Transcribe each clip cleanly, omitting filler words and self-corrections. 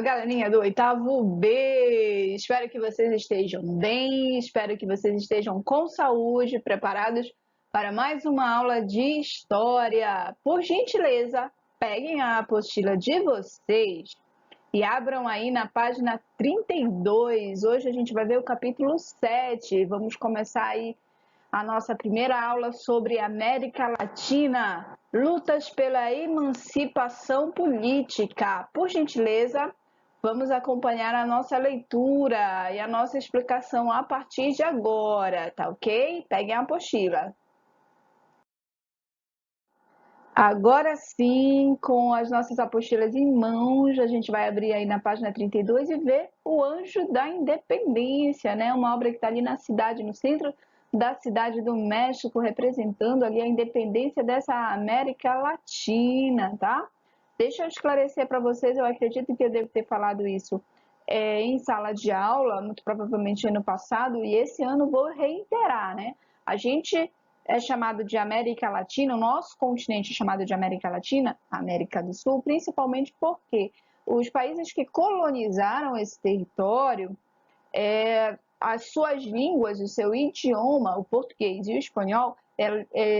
Galerinha do oitavo B! Espero que vocês estejam bem, espero que vocês estejam com saúde, preparados para mais uma aula de história. Por gentileza, peguem a apostila de vocês e abram aí na página 32. Hoje a gente vai ver o capítulo 7. Vamos começar aí a nossa primeira aula sobre América Latina, lutas pela emancipação política. Por gentileza, vamos acompanhar a nossa leitura e a nossa explicação a partir de agora, tá ok? Peguem a apostila. Agora sim, com as nossas apostilas em mãos, a gente vai abrir aí na página 32 e ver o Anjo da Independência, né? Uma obra que está ali na cidade, no centro da cidade do México, representando ali a independência dessa América Latina, tá? Deixa eu esclarecer para vocês, eu acredito que eu devo ter falado isso em sala de aula, muito provavelmente ano passado, e esse ano vou reiterar, né? A gente é chamado de América Latina, o nosso continente é chamado de América Latina, América do Sul, principalmente porque os países que colonizaram esse território, as suas línguas, o seu idioma, o português e o espanhol,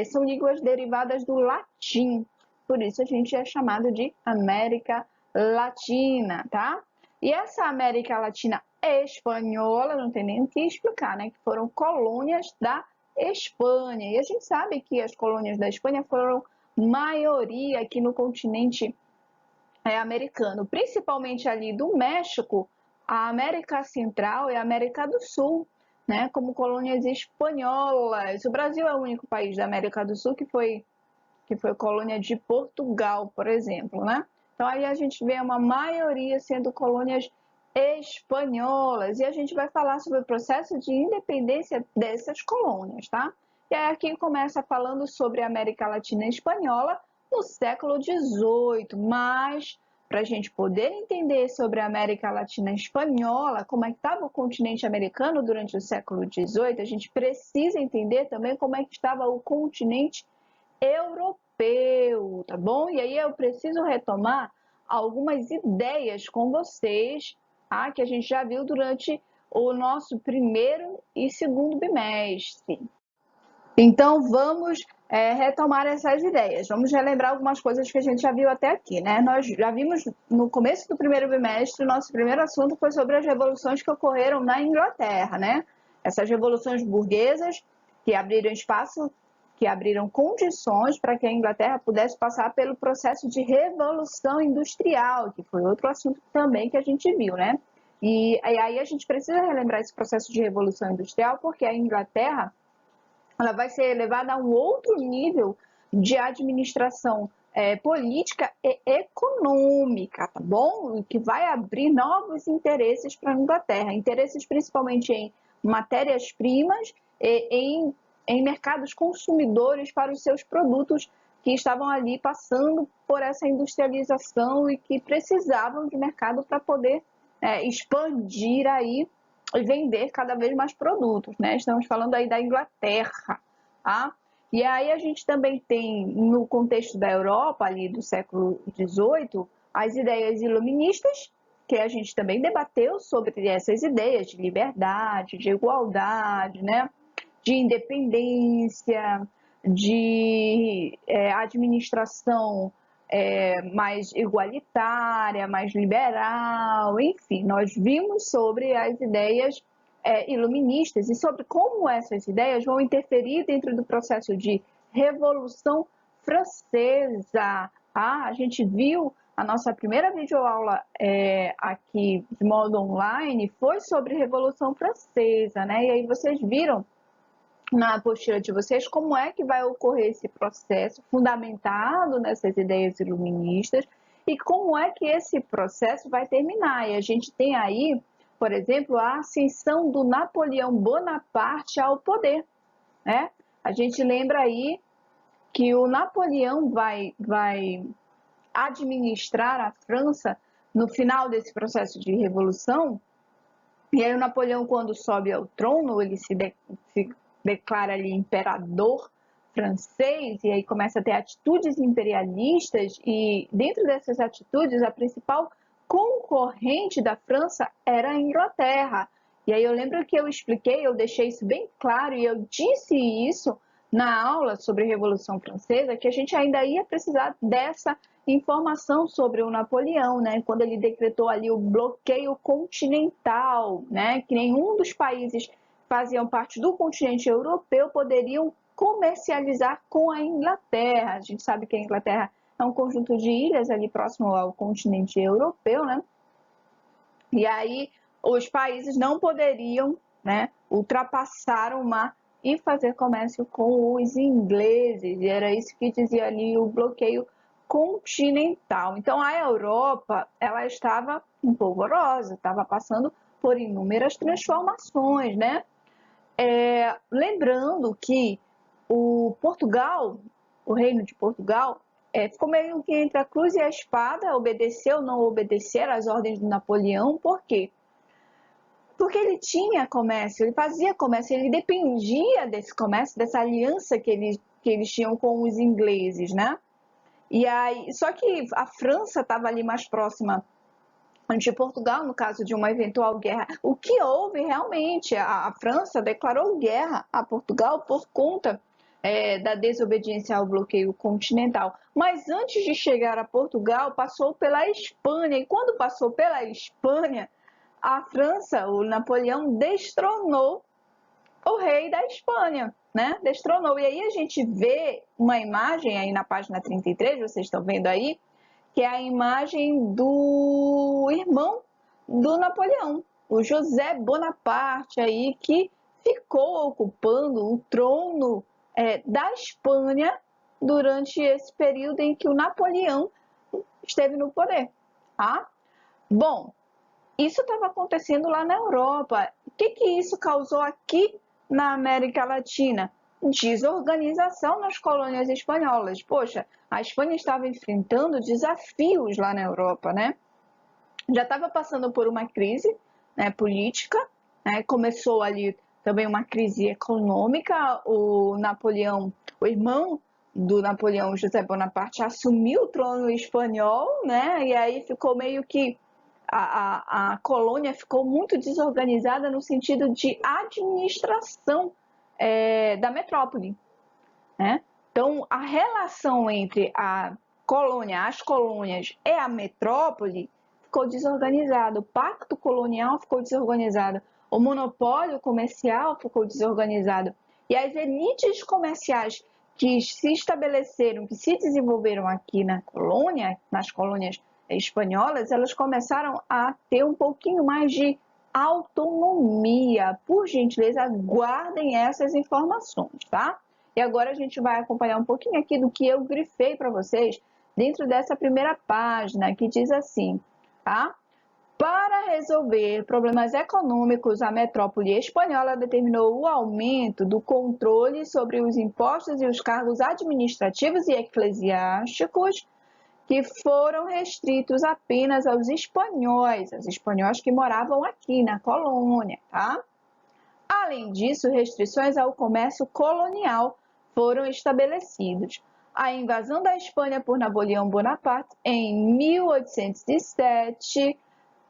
são línguas derivadas do latim. Por isso a gente é chamado de América Latina, tá? E essa América Latina espanhola, não tem nem o que explicar, né? Que foram colônias da Espanha. E a gente sabe que as colônias da Espanha foram maioria aqui no continente americano, principalmente ali do México, a América Central e a América do Sul, né, como colônias espanholas. O Brasil é o único país da América do Sul que foi colônia de Portugal, por exemplo, né? Então aí a gente vê uma maioria sendo colônias espanholas e a gente vai falar sobre o processo de independência dessas colônias, tá? E aí aqui começa falando sobre a América Latina Espanhola no século XVIII, mas para a gente poder entender sobre a América Latina Espanhola, como é que estava o continente americano durante o século XVIII, a gente precisa entender também como é que estava o continente europeu, tá bom? E aí eu preciso retomar algumas ideias com vocês, tá? Que a gente já viu durante o nosso primeiro e segundo bimestre. Então vamos retomar essas ideias, vamos relembrar algumas coisas que a gente já viu até aqui, né? Nós já vimos no começo do primeiro bimestre, nosso primeiro assunto foi sobre as revoluções que ocorreram na Inglaterra, né? Essas revoluções burguesas que abriram espaço, que abriram condições para que a Inglaterra pudesse passar pelo processo de revolução industrial, que foi outro assunto também que a gente viu, né? E aí a gente precisa relembrar esse processo de revolução industrial porque a Inglaterra ela vai ser elevada a um outro nível de administração política e econômica, tá bom? Que vai abrir novos interesses para a Inglaterra, interesses principalmente em matérias-primas e em mercados consumidores para os seus produtos que estavam ali passando por essa industrialização e que precisavam de mercado para poder expandir aí e vender cada vez mais produtos, né? Estamos falando aí da Inglaterra, tá? E aí a gente também tem, no contexto da Europa, ali do século XVIII, as ideias iluministas, que a gente também debateu sobre essas ideias de liberdade, de igualdade, né? De independência, de administração mais igualitária, mais liberal, enfim, nós vimos sobre as ideias iluministas e sobre como essas ideias vão interferir dentro do processo de Revolução Francesa. A gente viu a nossa primeira videoaula aqui de modo online foi sobre Revolução Francesa, né? E aí vocês viram na apostila de vocês como é que vai ocorrer esse processo fundamentado nessas ideias iluministas e como é que esse processo vai terminar. E a gente tem aí, por exemplo, a ascensão do Napoleão Bonaparte ao poder, né? A gente lembra aí que o Napoleão vai administrar a França no final desse processo de revolução. E aí o Napoleão, quando sobe ao trono, ele se declara ali imperador francês e aí começa a ter atitudes imperialistas e dentro dessas atitudes a principal concorrente da França era a Inglaterra. E aí eu lembro que eu expliquei, eu deixei isso bem claro e eu disse isso na aula sobre a Revolução Francesa, que a gente ainda ia precisar dessa informação sobre o Napoleão, né? Quando ele decretou ali o bloqueio continental, né? Que nenhum dos países que faziam parte do continente europeu poderiam comercializar com a Inglaterra. A gente sabe que a Inglaterra é um conjunto de ilhas ali próximo ao continente europeu, né? E aí os países não poderiam, né, ultrapassar o mar e fazer comércio com os ingleses. E era isso que dizia ali o bloqueio continental. Então a Europa, ela estava empolvorosa, estava passando por inúmeras transformações, né? Lembrando que o Portugal, o Reino de Portugal, ficou meio que entre a cruz e a espada, obedecer ou não obedecer às ordens de Napoleão. Por quê? Porque ele tinha comércio, ele fazia comércio, ele dependia desse comércio, dessa aliança que eles tinham com os ingleses, né? E aí, só que a França estava ali mais próxima de Portugal, no caso de uma eventual guerra. O que houve realmente? A França declarou guerra a Portugal por conta da desobediência ao bloqueio continental. Mas antes de chegar a Portugal, passou pela Espanha. E quando passou pela Espanha, a França, o Napoleão, destronou o rei da Espanha, né? Destronou. E aí a gente vê uma imagem aí na página 33, vocês estão vendo aí, que é a imagem do irmão do Napoleão, o José Bonaparte aí, que ficou ocupando o trono da Espanha durante esse período em que o Napoleão esteve no poder, tá? Bom, isso estava acontecendo lá na Europa. O que isso causou aqui na América Latina? Desorganização nas colônias espanholas. Poxa, a Espanha estava enfrentando desafios lá na Europa, né? Já estava passando por uma crise, né, política, né? Começou ali também uma crise econômica. O Napoleão, o irmão do Napoleão, José Bonaparte, assumiu o trono espanhol, né? E aí ficou meio que a colônia ficou muito desorganizada no sentido de administração da metrópole, né? Então, a relação entre a colônia, as colônias e a metrópole ficou desorganizada, o pacto colonial ficou desorganizado, o monopólio comercial ficou desorganizado. E as elites comerciais que se estabeleceram, que se desenvolveram aqui na colônia, nas colônias espanholas, elas começaram a ter um pouquinho mais de autonomia. Por gentileza, guardem essas informações, tá? E agora a gente vai acompanhar um pouquinho aqui do que eu grifei para vocês dentro dessa primeira página, que diz assim, tá? Para resolver problemas econômicos, a metrópole espanhola determinou o aumento do controle sobre os impostos e os cargos administrativos e eclesiásticos que foram restritos apenas aos espanhóis que moravam aqui na colônia, tá? Além disso, restrições ao comércio colonial foram estabelecidas. A invasão da Espanha por Napoleão Bonaparte em 1807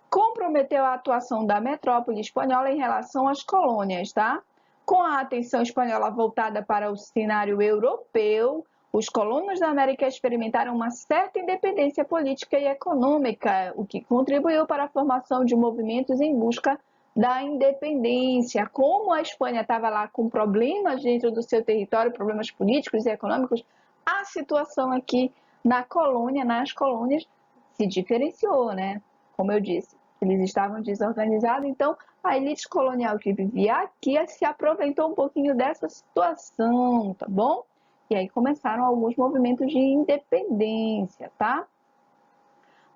comprometeu a atuação da metrópole espanhola em relação às colônias, tá? Com a atenção espanhola voltada para o cenário europeu, os colonos da América experimentaram uma certa independência política e econômica, o que contribuiu para a formação de movimentos em busca da independência. Como a Espanha estava lá com problemas dentro do seu território, problemas políticos e econômicos, a situação aqui na colônia, nas colônias, se diferenciou, né? Como eu disse, eles estavam desorganizados, então a elite colonial que vivia aqui se aproveitou um pouquinho dessa situação, tá bom? E aí começaram alguns movimentos de independência, tá?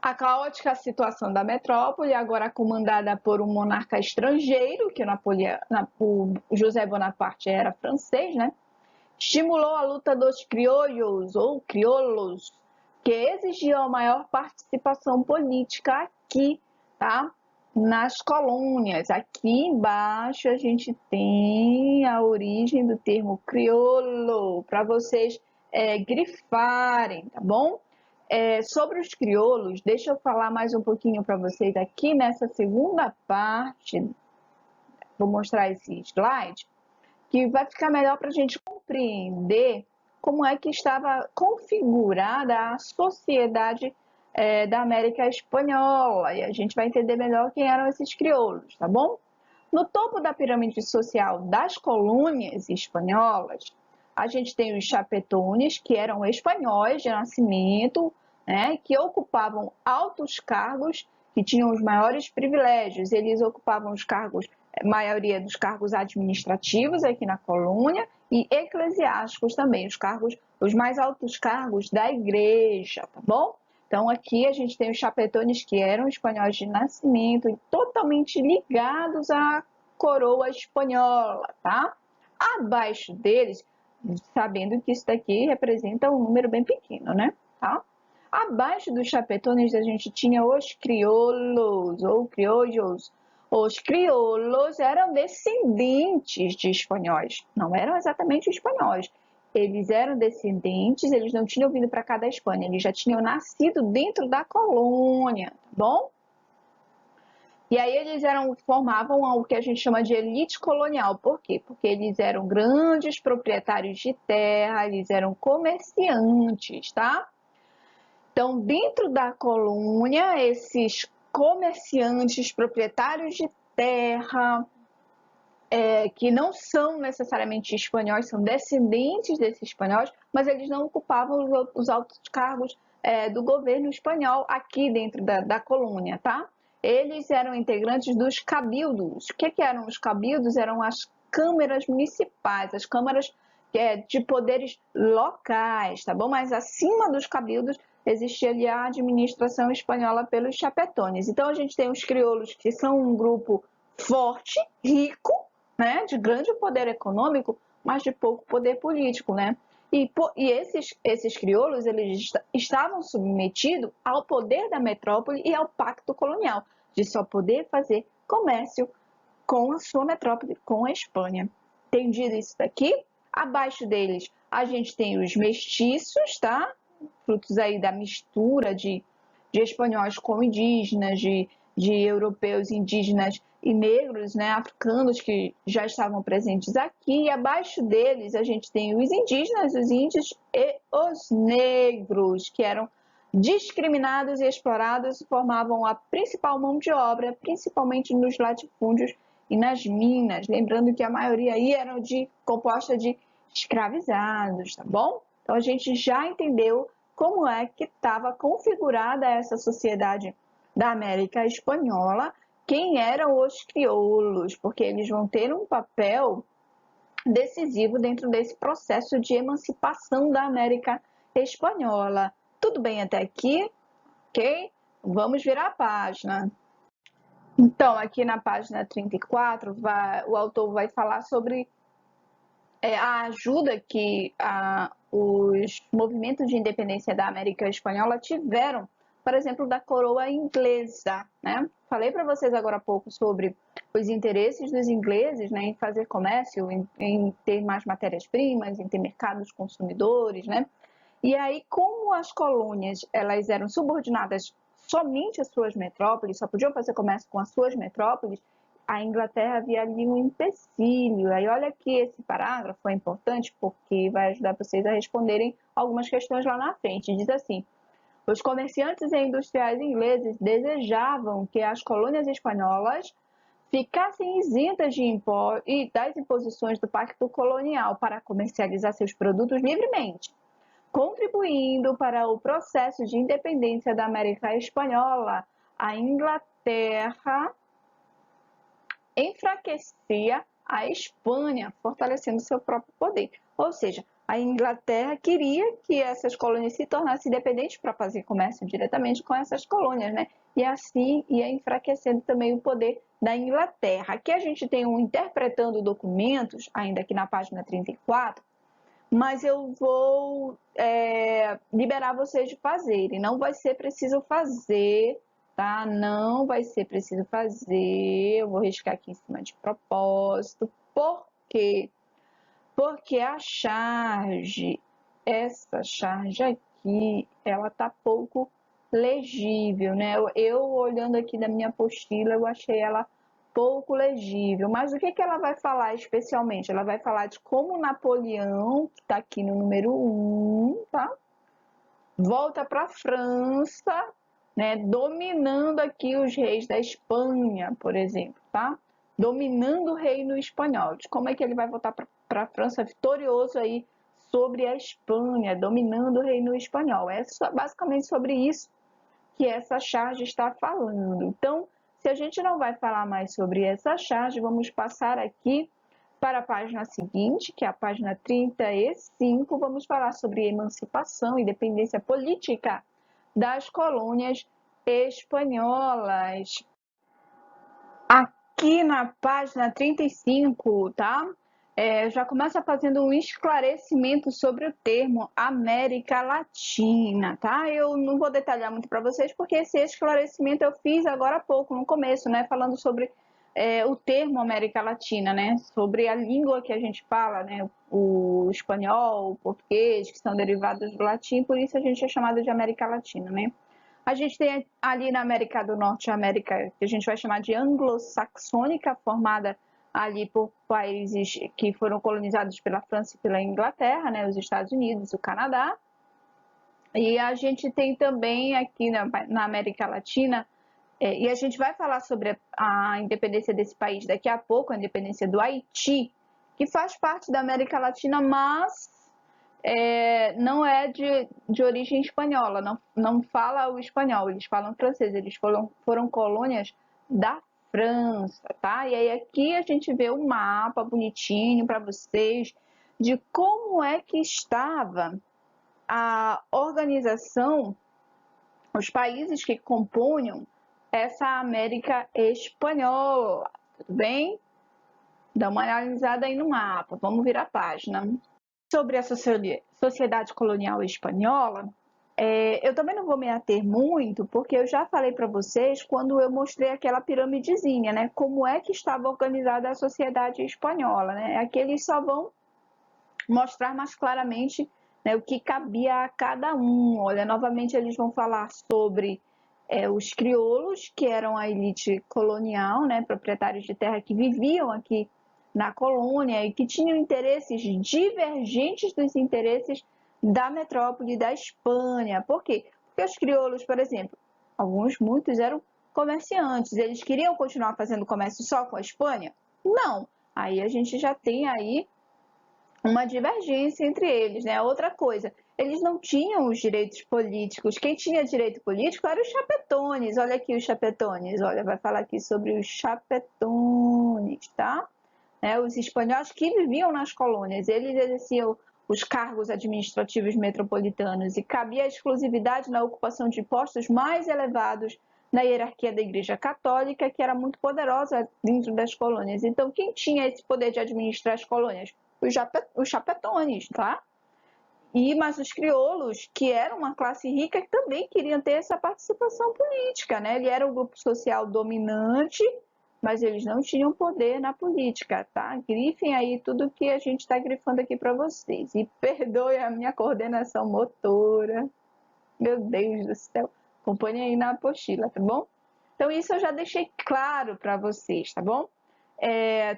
A caótica situação da metrópole, agora comandada por um monarca estrangeiro, que o José Bonaparte era francês, né? Estimulou a luta dos criollos, ou crioulos, que exigiam maior participação política aqui, tá? Nas colônias. Aqui embaixo a gente tem a origem do termo crioulo, para vocês grifarem, tá bom? Sobre os crioulos, deixa eu falar mais um pouquinho para vocês aqui nessa segunda parte. Vou mostrar esse slide, que vai ficar melhor para a gente compreender como é que estava configurada a sociedade da América Espanhola. E a gente vai entender melhor quem eram esses crioulos, tá bom? No topo da pirâmide social das colônias espanholas, a gente tem os chapetones, que eram espanhóis de nascimento, né, que ocupavam altos cargos, que tinham os maiores privilégios. Eles ocupavam os cargos, a maioria dos cargos administrativos aqui na colônia, e eclesiásticos também, os mais altos cargos da igreja, tá bom? Então, aqui a gente tem os chapetones, que eram espanhóis de nascimento e totalmente ligados à coroa espanhola, tá? Abaixo deles, sabendo que isso daqui representa um número bem pequeno, né? Tá? Abaixo dos chapetones, a gente tinha os crioulos, ou criollos. Os crioulos eram descendentes de espanhóis, não eram exatamente espanhóis. Eles eram descendentes, eles não tinham vindo para cá da Espanha, eles já tinham nascido dentro da colônia, tá bom? E aí eles formavam o que a gente chama de elite colonial. Por quê? Porque eles eram grandes proprietários de terra, eles eram comerciantes, tá? Então, dentro da colônia, esses comerciantes, proprietários de terra, que não são necessariamente espanhóis, são descendentes desses espanhóis, mas eles não ocupavam os altos cargos do governo espanhol aqui dentro da colônia, tá? Eles eram integrantes dos cabildos. O que eram os cabildos? Eram as câmaras municipais, as câmaras de poderes locais, tá bom? Mas acima dos cabildos existia ali a administração espanhola pelos chapetones. Então a gente tem os crioulos, que são um grupo forte, rico, né, de grande poder econômico, mas de pouco poder político, né? E esses crioulos, eles estavam submetidos ao poder da metrópole e ao pacto colonial, de só poder fazer comércio com a sua metrópole, com a Espanha. Entendido isso daqui? Abaixo deles, a gente tem os mestiços, tá? Frutos aí da mistura de espanhóis com indígenas, de europeus, indígenas e negros, né, africanos que já estavam presentes aqui. E abaixo deles a gente tem os indígenas, os índios e os negros, que eram discriminados e explorados e formavam a principal mão de obra, principalmente nos latifúndios e nas minas. Lembrando que a maioria aí era composta de escravizados, tá bom? Então a gente já entendeu como é que estava configurada essa sociedade da América Espanhola, quem eram os crioulos, porque eles vão ter um papel decisivo dentro desse processo de emancipação da América Espanhola. Tudo bem até aqui? Ok? Vamos virar a página. Então, aqui na página 34, o autor vai falar sobre a ajuda que os movimentos de independência da América Espanhola tiveram, por exemplo, da coroa inglesa, né? Falei para vocês agora há pouco sobre os interesses dos ingleses, né, em fazer comércio, em ter mais matérias-primas, em ter mercados consumidores, né? E aí, como as colônias elas eram subordinadas somente às suas metrópoles, só podiam fazer comércio com as suas metrópoles, a Inglaterra havia ali um empecilho. Aí olha que esse parágrafo é importante porque vai ajudar vocês a responderem algumas questões lá na frente. Diz assim: os comerciantes e industriais ingleses desejavam que as colônias espanholas ficassem isentas das imposições do Pacto Colonial para comercializar seus produtos livremente, contribuindo para o processo de independência da América Espanhola. A Inglaterra enfraquecia a Espanha, fortalecendo seu próprio poder. Ou seja, a Inglaterra queria que essas colônias se tornassem independentes para fazer comércio diretamente com essas colônias, né? E assim ia enfraquecendo também o poder da Inglaterra. Aqui a gente tem um interpretando documentos, ainda aqui na página 34, mas eu vou liberar vocês de fazerem. Não vai ser preciso fazer, tá? Não vai ser preciso fazer. Eu vou riscar aqui em cima de propósito. Por quê? Porque essa charge aqui, aqui, ela tá pouco legível, né? Eu olhando aqui da minha apostila, eu achei ela pouco legível. Mas o que que ela vai falar especialmente? Ela vai falar de como Napoleão, que está aqui no número 1, tá? Volta para a França, né? Dominando aqui os reis da Espanha, por exemplo, tá? Dominando o reino espanhol. De como é que ele vai voltar para a França vitorioso aí sobre a Espanha, dominando o reino espanhol. É basicamente sobre isso que essa charge está falando. Então, se a gente não vai falar mais sobre essa charge, vamos passar aqui para a página seguinte, que é a página 35. Vamos falar sobre emancipação e independência política das colônias espanholas. Aqui na página 35, tá? Já começa fazendo um esclarecimento sobre o termo América Latina, tá? Eu não vou detalhar muito para vocês, porque esse esclarecimento eu fiz agora há pouco, no começo, né? Falando sobre o termo América Latina, né? Sobre a língua que a gente fala, né? O espanhol, o português, que são derivados do latim, por isso a gente é chamado de América Latina, né? A gente tem ali na América do Norte, a América que a gente vai chamar de anglo-saxônica, formada ali por países que foram colonizados pela França e pela Inglaterra, né, os Estados Unidos, o Canadá. E a gente tem também aqui na América Latina, e a gente vai falar sobre a independência desse país daqui a pouco, a independência do Haiti, que faz parte da América Latina, mas não é de origem espanhola, não fala o espanhol, eles falam francês, eles foram colônias da França, tá? E aí aqui a gente vê um mapa bonitinho para vocês de como é que estava a organização, os países que compunham essa América espanhola, tudo bem? Dá uma analisada aí no mapa, vamos virar a página. Sobre a sociedade colonial espanhola, eu também não vou me ater muito, porque eu já falei para vocês quando eu mostrei aquela piramidezinha, né? Como é que estava organizada a sociedade espanhola, né? Aqui eles só vão mostrar mais claramente, né, o que cabia a cada um. Olha, novamente eles vão falar sobre os crioulos, que eram a elite colonial, né? Proprietários de terra que viviam aqui na colônia e que tinham interesses divergentes dos interesses da metrópole da Espanha. Por quê? Porque os crioulos, por exemplo, muitos eram comerciantes, eles queriam continuar fazendo comércio só com a Espanha? Não. Aí a gente já tem aí uma divergência entre eles, né? Outra coisa, eles não tinham os direitos políticos. Quem tinha direito político eram os chapetones. Olha aqui os chapetones. Olha, vai falar aqui sobre os chapetones, tá? Os espanhóis que viviam nas colônias, eles exerciam os cargos administrativos metropolitanos e cabia a exclusividade na ocupação de postos mais elevados na hierarquia da Igreja Católica, que era muito poderosa dentro das colônias. Então, quem tinha esse poder de administrar as colônias? Os chapetones, tá? Mas os crioulos, que eram uma classe rica, também queriam ter essa participação política, né? Ele era o grupo social dominante, mas eles não tinham poder na política, tá? Grifem aí tudo que a gente está grifando aqui para vocês. E perdoe a minha coordenação motora. Meu Deus do céu. Acompanhe aí na apostila, tá bom? Então, isso eu já deixei claro para vocês, tá bom?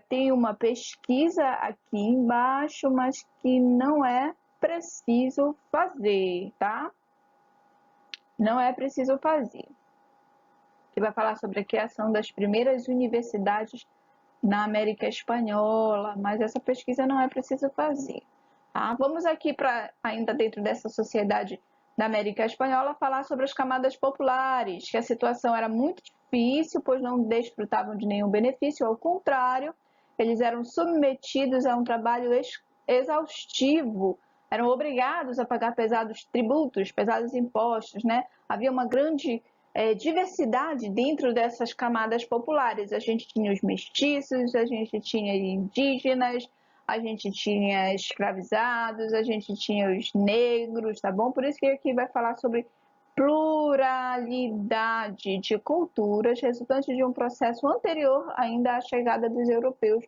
Tem uma pesquisa aqui embaixo, mas que não é preciso fazer, tá? Não é preciso fazer. Que vai falar sobre a criação das primeiras universidades na América Espanhola, mas essa pesquisa não é preciso fazer, tá? Vamos aqui para, ainda dentro dessa sociedade da América Espanhola, falar sobre as camadas populares, que a situação era muito difícil, pois não desfrutavam de nenhum benefício, ao contrário, eles eram submetidos a um trabalho exaustivo, eram obrigados a pagar pesados tributos, pesados impostos, né? Havia uma grande diversidade dentro dessas camadas populares. A gente tinha os mestiços, a gente tinha indígenas, a gente tinha escravizados, a gente tinha os negros, tá bom? Por isso que aqui vai falar sobre pluralidade de culturas resultante de um processo anterior ainda à chegada dos europeus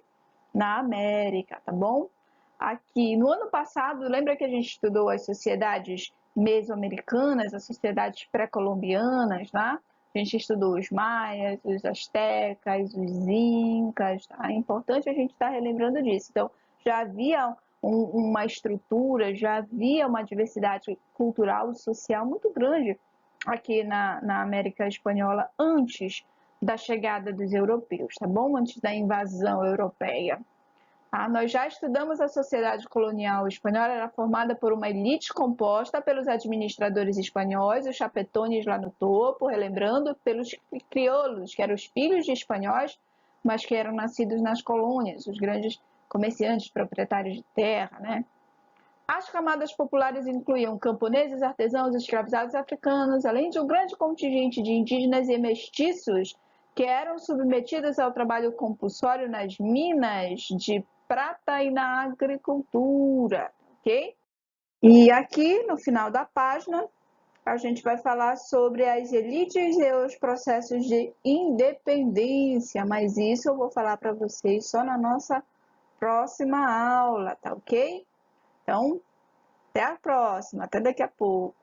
na América, tá bom? Aqui, no ano passado, lembra que a gente estudou as sociedades mesoamericanas, as sociedades pré-colombianas, né? A gente estudou os maias, os astecas, os incas, tá? É importante a gente estar relembrando disso. Então, já havia uma estrutura, já havia uma diversidade cultural e social muito grande aqui na América Espanhola antes da chegada dos europeus, tá bom? Antes da invasão europeia. Nós já estudamos a sociedade colonial espanhola, era formada por uma elite composta pelos administradores espanhóis, os chapetones lá no topo, relembrando, pelos crioulos, que eram os filhos de espanhóis, mas que eram nascidos nas colônias, os grandes comerciantes, proprietários de terra, né? As camadas populares incluíam camponeses, artesãos, escravizados africanos, além de um grande contingente de indígenas e mestiços que eram submetidos ao trabalho compulsório nas minas de prata e na agricultura, ok? E aqui, no final da página, a gente vai falar sobre as elites e os processos de independência, mas isso eu vou falar para vocês só na nossa próxima aula, tá ok? Então, até a próxima, até daqui a pouco.